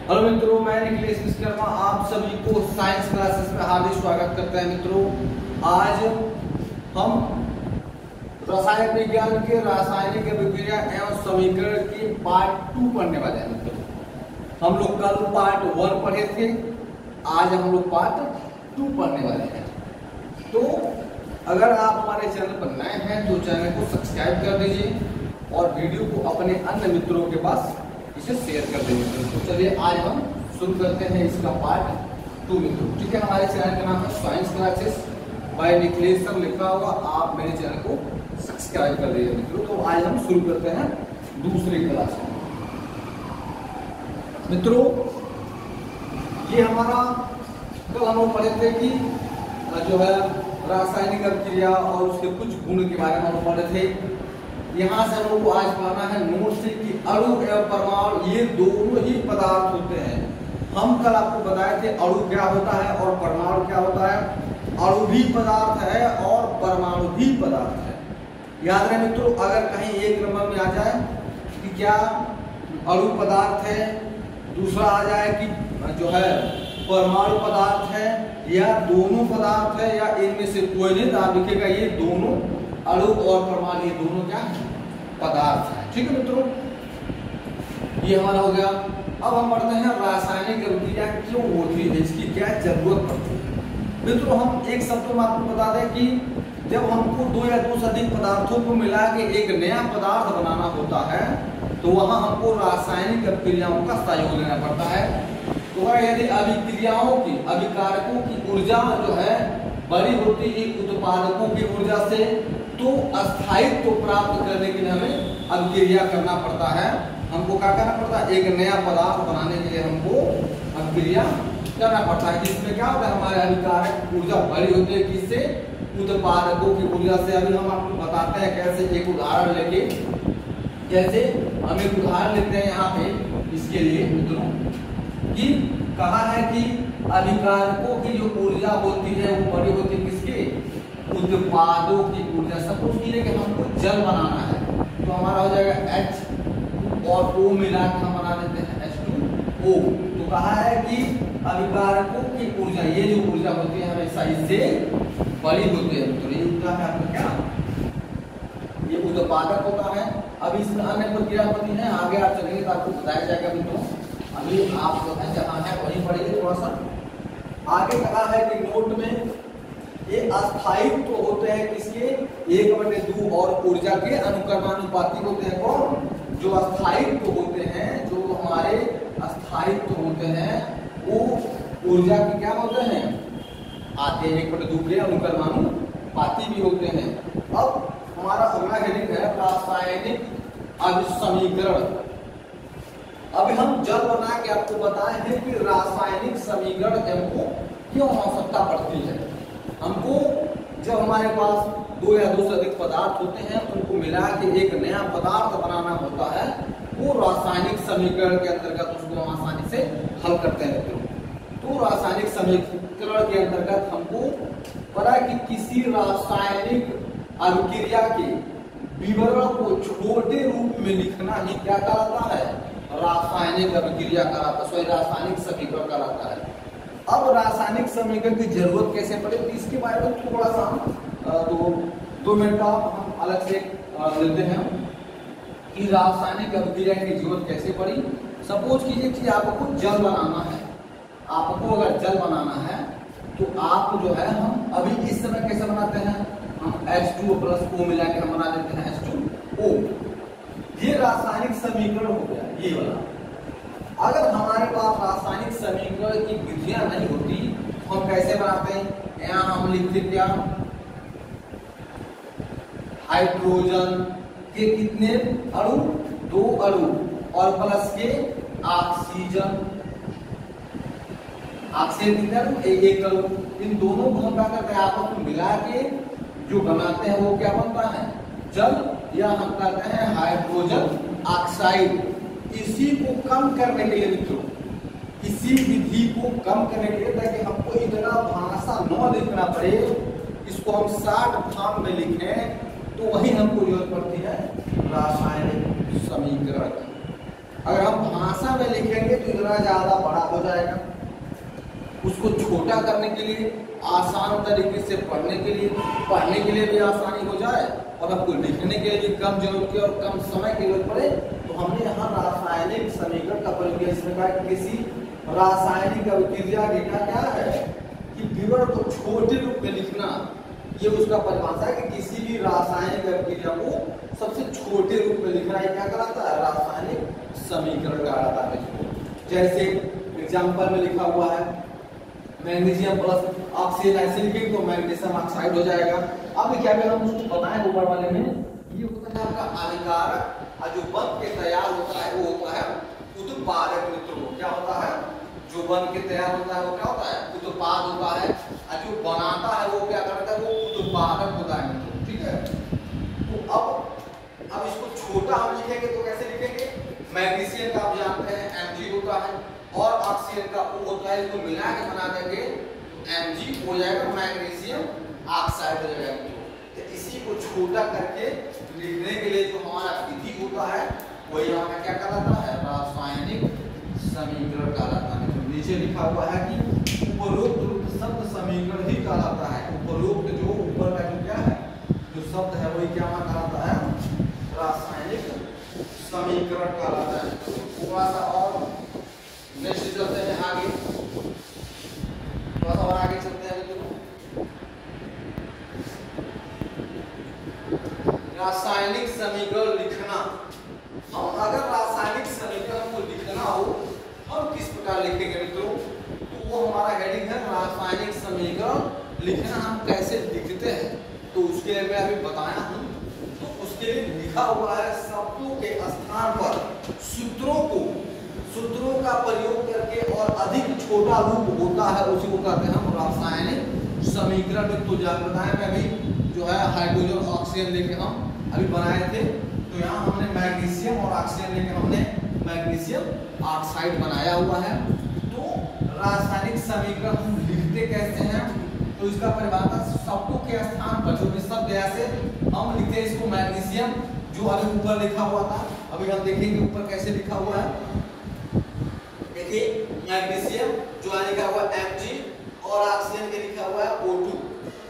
Hello मित्रों, मैं निखिलेश विश्वकर्मा आप सभी को साइंस क्लासेस में हार्दिक स्वागत करते हैं। मित्रों, आज हम रसायन विज्ञान के रासायनिक अभिक्रिया एवं समीकरण की पार्ट 2 पढ़ने वाले हैं। मित्रों, हम लोग कल पार्ट 1 पढ़े थे, आज हम लोग पार्ट 2 पढ़ने वाले हैं। तो अगर आप हमारे चैनल पर नए हैं तो चैनल को सब्सक्राइब कर दीजिए और वीडियो को अपने अन्य मित्रों के पास इसे शेयर कर देंगे। तो चलिए आज हम शुरू करते हैं इसका पार्ट 2 मित्रों। ठीक है, हमारे चैनल का नाम है साइंस क्लासेस बाय निखिलेश सब लिखा हुआ, आप मेरे चैनल को सब्सक्राइब कर दीजिए मित्रों। तो आज हम शुरू करते हैं दूसरी क्लास। मित्रों, ये हमारा कल हम लोग पढ़े थे कि जो है रासायनिक अभिक्रिया और उसके कुछ गुण के बारे में हम पढ़े थे। यहाँ से हम लोग को आज पढ़ना है नोट से कि अणु एवं परमाणु ये दोनों ही पदार्थ होते हैं। हम कल आपको बताए थे अणु क्या होता है और परमाणु क्या होता है। अणु भी पदार्थ है और परमाणु भी पदार्थ है। याद रहे मित्रों, अगर कहीं एक नंबर में आ जाए कि क्या अणु पदार्थ है, दूसरा आ जाए कि जो है परमाणु पदार्थ है, या दोनों पदार्थ है, या इनमें से कोई नहीं, तो आप लिखेगा ये दोनों अणु और परमाणु ये दोनों क्या पदार्थ है। ठीक है मित्रों, ये हमारा हो गया। अब हम पढ़ते हैं रासायनिक अभिक्रिया क्यों होती है, इसकी क्या जरूरत पड़ती है। मित्रों, हम एक शब्द में आपको बता दें कि जब हमको दो या दो से अधिक पदार्थों को मिला के एक नया पदार्थ बनाना होता है तो वहां हमको रासायनिक अभिक्रियाओं का सहयोग लेना पड़ता है। तो यदि अभिक्रियाओं की अभिकारकों की ऊर्जा जो है बड़ी होती है उत्पादकों की ऊर्जा से, तो स्थायित्व प्राप्त करने के लिए हमें अभिक्रिया करना पड़ता है। हमको क्या करना पड़ता है, एक नया पदार्थ बनाने के लिए हमको अभिक्रिया करना पड़ता है। जिसमें क्या होता है, हमारे अभिकारक ऊर्जा बड़ी होती है, किससे, उत्पादकों की ऊर्जा से। अभी हम आपको बताते हैं कैसे, एक उदाहरण लेके। जैसे हम एक उदाहरण लेते हैं यहाँ पे इसके लिए मित्रों, कि कहा है कि अभिकारकों की जो ऊर्जा होती है वो बड़ी होती है किसके, उत्पादों की ऊर्जा। सपोज कीजिए कि हमको जल बनाना है तो हमारा हो जाएगा H और O मिला के हम बना देते हैं H2O। तो कहा है कि अभिकारकों की ऊर्जा, ये जो ऊर्जा होती है हमेशा इससे बड़ी होती है। तो ये ऊर्जा है आपका क्या, ये उत्पादक होता है। अब इसमें अन्य प्रक्रिया होती है, आगे आप चलेंगे तो आपको बताया जाएगा मित्रों। अभी आप जो है जहाँ है वहीं पढ़िए थोड़ा सा। आगे कहा है कि नोट में ये अस्थायित्व होते हैं किसके, 1/2 और ऊर्जा के अनुक्रमानुपाती होते हैं। कौन, जो अस्थायित्व होते हैं, जो हमारे अस्थायित्व होते हैं वो ऊर्जा के क्या होते हैं, आते हैं 1/2 के अनुक्रमानुपाती भी होते हैं। अब हमारा अगला हेडिंग है रासायनिक अभिसमीकरण। अभी हम जल बना के आपको बताए हैं कि रासायनिक समीकरण हमको क्यों आवश्यकता पड़ती है। हमको जब हमारे पास दो या दो से अधिक पदार्थ होते हैं उनको मिला के एक नया पदार्थ बनाना होता है, वो रासायनिक समीकरण के अंतर्गत उसको हम आसानी से हल करते हैं। तो रासायनिक समीकरण के अंतर्गत हमको पता कि किसी रासायनिक अभिक्रिया के विवरण को छोटे रूप में लिखना ही क्या कहलाता है, रासायनिक अभिक्रिया कहलाता है, रासायनिक समीकरण कहलाता है। अब रासायनिक समीकरण की जरूरत कैसे पड़े, तो इसके बारे में थोड़ा सा हम 2 मिनट का हम अलग से लेते हैं कि रासायनिक अभिक्रिया की जरूरत कैसे पड़ी। सपोज कीजिए कि आपको जल बनाना है, आपको अगर जल बनाना है तो आप जो है, हम अभी इस समय कैसे बनाते हैं, हम H2O प्लस O मिला के हम बना देते हैं H2O। ये रासायनिक समीकरण हो गया ये वाला। अगर हमारे पास रासायनिक समीकरण की विधियां नहीं होती तो हम कैसे बनाते हैं, यहाँ हम लिखते क्या, हाइड्रोजन के कितने अणु, 2 अणु और प्लस के ऑक्सीजन, ऑक्सीजन एक अणु। इन दोनों को हम क्या करते हैं, आपस में मिला के जो बनाते हैं वो क्या बनता है, जल, या हम कहते हैं हाइड्रोजन ऑक्साइड। इसी को कम करने के लिए मित्रों, इसी विधि को कम करने के लिए, ताकि हमको इतना भाषा न लिखना पड़े, इसको हम शॉर्ट फॉर्म में लिखें, तो वही हमको जरूरत पड़ती है रासायनिक समीकरण। अगर हम भाषा में लिखेंगे तो इतना ज्यादा बड़ा हो जाएगा। उसको छोटा करने के लिए, आसान तरीके से पढ़ने के लिए भी आसानी हो जाए और आपको लिखने के लिए भी कम जरूरत की और कम समय की जरूरत पड़े, तो हमने यहाँ रासायनिक समीकरण का प्रयोग किया। इसमें कहा किसी रासायनिक अभिक्रिया डेटा क्या है कि विवरण को छोटे रूप में लिखना। ये उसका परिभाषा है कि किसी भी रासायनिक अभिक्रिया को सबसे छोटे रूप में लिखना, ये क्या कहलाता है? रासायनिक समीकरण कहलाता है। जैसे एग्जाम्पल में लिखा हुआ है मैग्नीशियम प्लस ऑक्सीजन, ऐसे लिखेंगे तो मैग्नीशियम ऑक्साइड हो जाएगा। अब क्या हम उसको बताएं ऊपर वाले में, ये होता है आपका हानिकारक और जो बन के तैयार होता है वो होता है उत्पादक मित्रों। क्या होता है? जो बन के तैयार होता है वो क्या होता है? उत्पाद होता है। और जो बनाता है वो क्या करता है? वो उत्पादक होता है मित्रों। ठीक है, तो अब इसको छोटा हम लिखेंगे तो कैसे लिखेंगे? मैग्नीशियम का आप जानते हैं Mg होता है और ऑक्सीजन का O होता है, इसको मिला के बना देंगे Mg हो जाएगा, मैग्नीशियम ऑक्साइड हो जाएगा। तो इसी को छोटा करके लिखने के लिए जो हमारा विधि होता है वही हमारा क्या कहलाता है? रासायनिक समीकरण कहलाता है। तो नीचे लिखा हुआ है कि उपरोक्त रूप शब्द समीकरण ही कहलाता है। उपरोक्त जो ऊपर का जो क्या है, जो शब्द है वही क्या कहलाता है? रासायनिक समीकरण कहलाता है। तो थोड़ा सा और नेक्स्ट चलते हैं आगे, थोड़ा सा और आगे चलते हैं मित्रों। रासायनिक समीकरण लिखना। हम अगर रासायनिक समीकरण हमको लिखना हो हम किस प्रकार लिखेंगे मित्रों? तो वो हमारा हेडिंग है रासायनिक समीकरण लिखना हम कैसे लिखते हैं। तो उसके लिए मैं अभी बताया हूँ। तो उसके लिए लिखा हुआ है शब्दों के स्थान पर सूत्रों का प्रयोग करके और अधिक छोटा रूप होता है, उसी को कहते हैं हम रासायनिक समीकरण। तो जान बताया मैं अभी जो है हाइड्रोजन ऑक्सीजन लेके हम अभी बनाए थे, तो यहाँ हमने मैग्नीशियम और ऑक्सीजन लेकर हमने मैग्नीशियम ऑक्साइड बनाया हुआ है। तो रासायनिक समीकरण हम लिखते कैसे हैं? तो इसका परिभाषा शब्दों के स्थान पर जो भी शब्द ऐसे हम लिखते हैं इसको मैग्नीशियम, जो अभी ऊपर लिखा हुआ था, अभी हम देखेंगे ऊपर कैसे लिखा हुआ है। देखिए मैग्नीशियम जो लिखा हुआ Mg और ऑक्सीजन के लिखा हुआ है O2।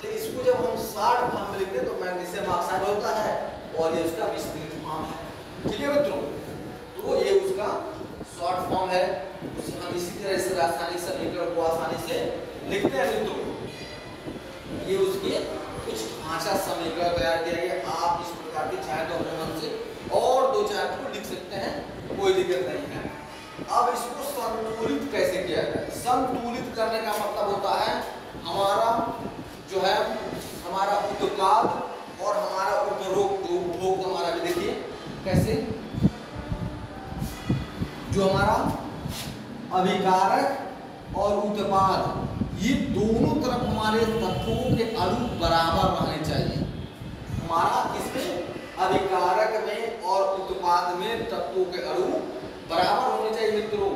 तो इसको जब हम शॉर्ट फॉर्म में लिखते हैं तो मैग्नीशियम ऑक्साइड होता है और ये उसका विस्तृत फॉर्म है। ठीक है मित्रों, तो ये उसका शॉर्ट फॉर्म है। हम इसी तरह से रासायनिक समीकरण को आसानी से लिखते हैं मित्रों। ये उसके कुछ भाषा समीकरण तैयार किया गया। आप इस प्रकार के चाहे तो अपने मन से और दो चार को लिख सकते हैं, कोई दिक्कत नहीं है। अब इसको संतुलित कैसे किया जाए? संतुलित करने का मतलब होता है हमारा जो है हमारा उत्पाद और हमारा उपभोग हमारा भी देखिए कैसे, जो हमारा अभिकारक और उत्पाद ये दोनों तरफ हमारे तत्वों के अणु बराबर रहने चाहिए। हमारा इसमें अभिकारक में और उत्पाद में तत्वों के अणु बराबर होने चाहिए मित्रों,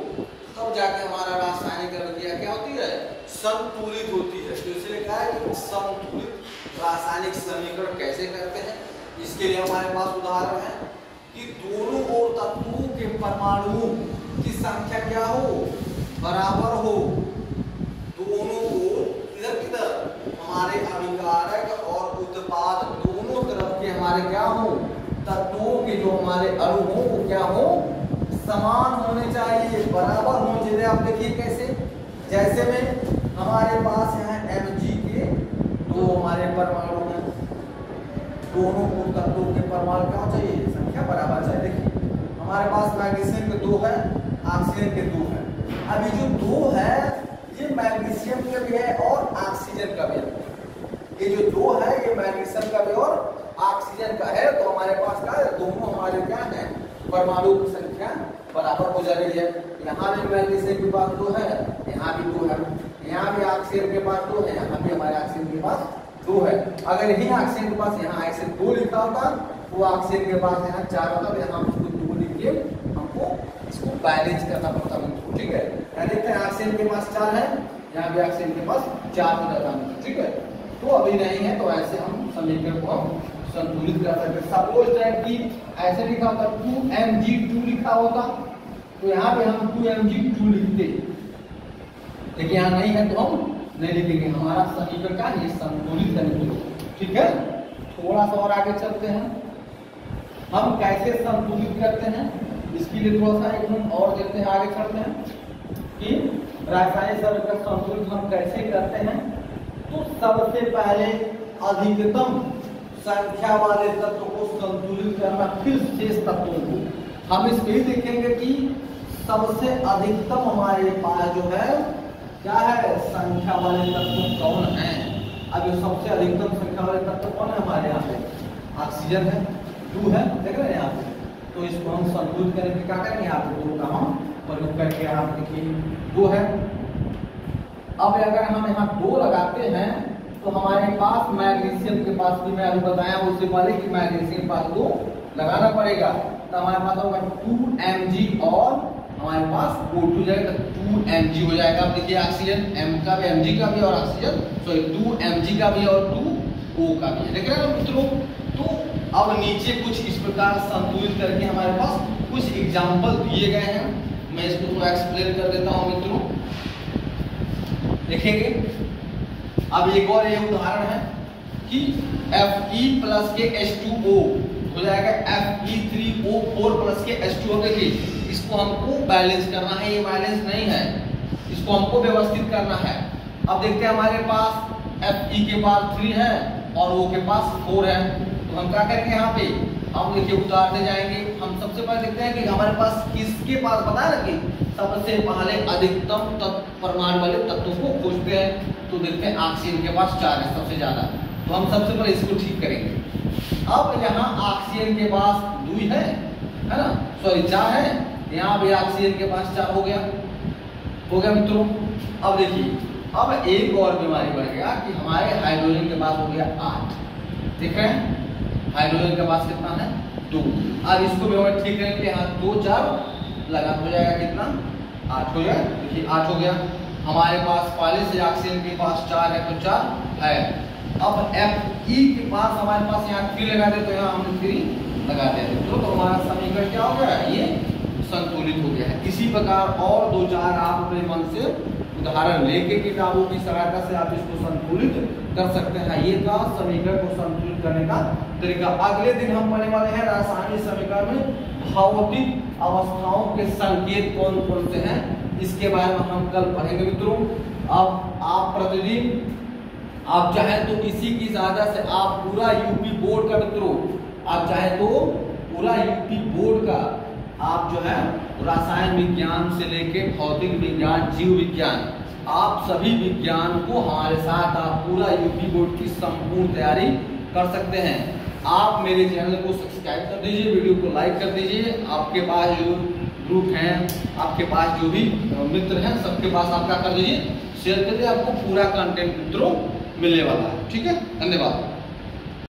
तब जाके हमारा रासायनिक अभिक्रिया क्या होती है? संतुलित होती है। तो इसलिए कहा है कि संतुलित रासायनिक समीकरण कैसे करते हैं। इसके लिए हमारे पास उदाहरण है कि दोनों ओर तत्वों के परमाणुओं की संख्या क्या हो? बराबर हो। दोनों ओर किधर किधर हमारे अभिकारक और उत्पाद दोनों तरफ के हमारे क्या हो? तत्वों के जो हमारे अणु हो वो क्या हो? समान होने चाहिए, बराबर होने चाहिए। आप देखिए कैसे, जैसे में हमारे पास यहाँ Mg के दो हमारे परमाणु हैं, दोनों तत्वों के परमाणु क्या चाहिए? संख्या बराबर चाहिए। देखिए हमारे पास मैग्नीशियम के दो है, ऑक्सीजन के दो है। अभी जो दो है ये मैग्नीशियम का भी है और ऑक्सीजन का भी है। ये जो दो है ये मैग्नीशियम का भी और ऑक्सीजन का है। तो हमारे पास क्या है? दोनों हमारे क्या है? परमाणु की संख्या बराबर हो जा रही है। यहाँ भी मैग्नीशियम के पास दो है, यहाँ भी दो है, यहाँ भी ऑक्सीजन के पास दो है, यहाँ भी हमारे ऑक्सीजन के पास दो है। अगर यही ऑक्सीजन के पास यहाँ ऐसे दो लिखा होता, वो ऑक्सीजन के पास यहाँ चार होता, तो यहाँ हमको दो लिख के हमको इसको बैलेंस करना पड़ता है। ठीक है, यहाँ देखते हैं ऑक्सीजन के पास चार है, यहाँ भी ऑक्सीजन के पास चार हो जाता है। ठीक है, तो अभी नहीं है तो ऐसे हम समीकरण को हम संतुलित कर सकते हैं। सपोज दैट कि ऐसे लिखा होता 2Mg2 लिखा होता, तो यहाँ पे हम 2mg2 लिखते, लेकिन यहाँ नहीं है तो हम नहीं लिखेंगे। हमारा समीकरण का ये संतुलित है। ठीक है, थोड़ा सा और आगे चलते हैं। हम कैसे संतुलित करते हैं इसके लिए थोड़ा सा एक हम और देखते हैं, आगे चलते हैं कि रासायनिक समीकरण संतुलित हम कैसे करते हैं। तो सबसे पहले अधिकतम संख्या वाले तत्व को संतुलित करना, फिर शेष तत्वों को हम इसमें ही देखेंगे कि सबसे अधिकतम हमारे पास जो है क्या है, संख्या वाले तत्व कौन है। अब ये सबसे अधिकतम संख्या वाले तत्व कौन है हमारे यहाँ पे, ऑक्सीजन है, 2 है, देख रहे हैं यहाँ पे। तो इसको हम संतुलित करेंगे, क्या करेंगे यहाँ पे 2 का हम प्रयोग करके, यहाँ देखिए 2 है। अब अगर हम यहाँ 2 लगाते हैं तो हमारे पास मैग्नीशियम के पास भी, मैं अभी बताया उससे पहले कि मैग्नीशियम के पास 2 लगाना पड़ेगा। तो हमारे पास होगा 2mg और हमारे पास O2 जाएगा, तो 2mg हो जाएगा। अब देखिए ऑक्सीजन m का भी, mg का भी और ऑक्सीजन 2mg का भी और 2O का भी है, देख रहे हैं मित्रों। तो अब नीचे कुछ इस प्रकार संतुलित करके हमारे पास कुछ एग्जाम्पल दिए गए हैं, मैं इसको थोड़ा एक्सप्लेन कर देता हूं मित्रों, देखेंगे। अब एक और ये उदाहरण है कि Fe प्लस के H2O हो जाएगा Fe3O4 प्लस के H2O। देखिए इसको हमको बैलेंस करना है, ये बैलेंस नहीं है, इसको हमको व्यवस्थित करना है। अब देखते हैं हमारे पास Fe के पास 3 है और O के पास 4 है, तो हम क्या करेंगे यहाँ पे, हम देखिए उतारते जाएंगे। हम सबसे पहले देखते हैं कि हमारे पास किसके पास, पता है ना कि सबसे पहले अधिकतम परमाणु वाले तत्वों को खोजते हैं। तो देखते हैं ऑक्सीजन के पास 4 है सबसे ज्यादा, तो हम सबसे पहले इसको ठीक करेंगे। अब यहाँ ऑक्सीजन के पास 2 है ना, सॉरी 4 है, यहाँ भी ऑक्सीजन के पास 4 हो गया मित्रों। अब देखिए अब एक और बीमारी बढ़ गया कि हमारे हाइड्रोजन के पास हो गया 8, देख रहे हैं हाइड्रोजन के पास कितना है 2। अब इसको भी हम ठीक करेंगे, यहाँ 2 4 लगा हो जाएगा, कितना 8 हो जाएगा। देखिए 8 हो गया। हमारे पास पहले से ऑक्सीजन के पास 4 है तो 4 है। अब Fe के पास हमारे पास यहाँ 3 लगा दे, तो यहाँ हमने 3 लगा दिया, तो हमारा समीकरण क्या हो गया, ये संतुलित हो गया है। इसी प्रकार और 2-4 आप अपने मन से उदाहरण लेके किताबों की सहायता से आप इसको संतुलित कर सकते हैं। ये था समीकरण को संतुलित करने का तरीका। अगले दिन हम पढ़ने वाले हैं रासायनिक समीकरण में भौतिक अवस्थाओं के संकेत कौन कौन से हैं, इसके बारे में हम कल पढ़ेंगे मित्रों। अब आप प्रतिदिन आप चाहे तो इसी की सहायता से आप पूरा यूपी बोर्ड का मित्रों, आप चाहे तो पूरा यूपी बोर्ड का आप जो है रसायन विज्ञान से लेके भौतिक विज्ञान, जीव विज्ञान, आप सभी विज्ञान को हमारे साथ आप पूरा यूपी बोर्ड की संपूर्ण तैयारी कर सकते हैं। आप मेरे चैनल को सब्सक्राइब कर दीजिए, वीडियो को लाइक कर दीजिए। आपके पास जो ग्रुप हैं, आपके पास जो भी मित्र हैं, सबके पास आप क्या कर दीजिए, शेयर कर दीजिए। आपको पूरा कंटेंट मित्रों मिलने वाला है। ठीक है, धन्यवाद।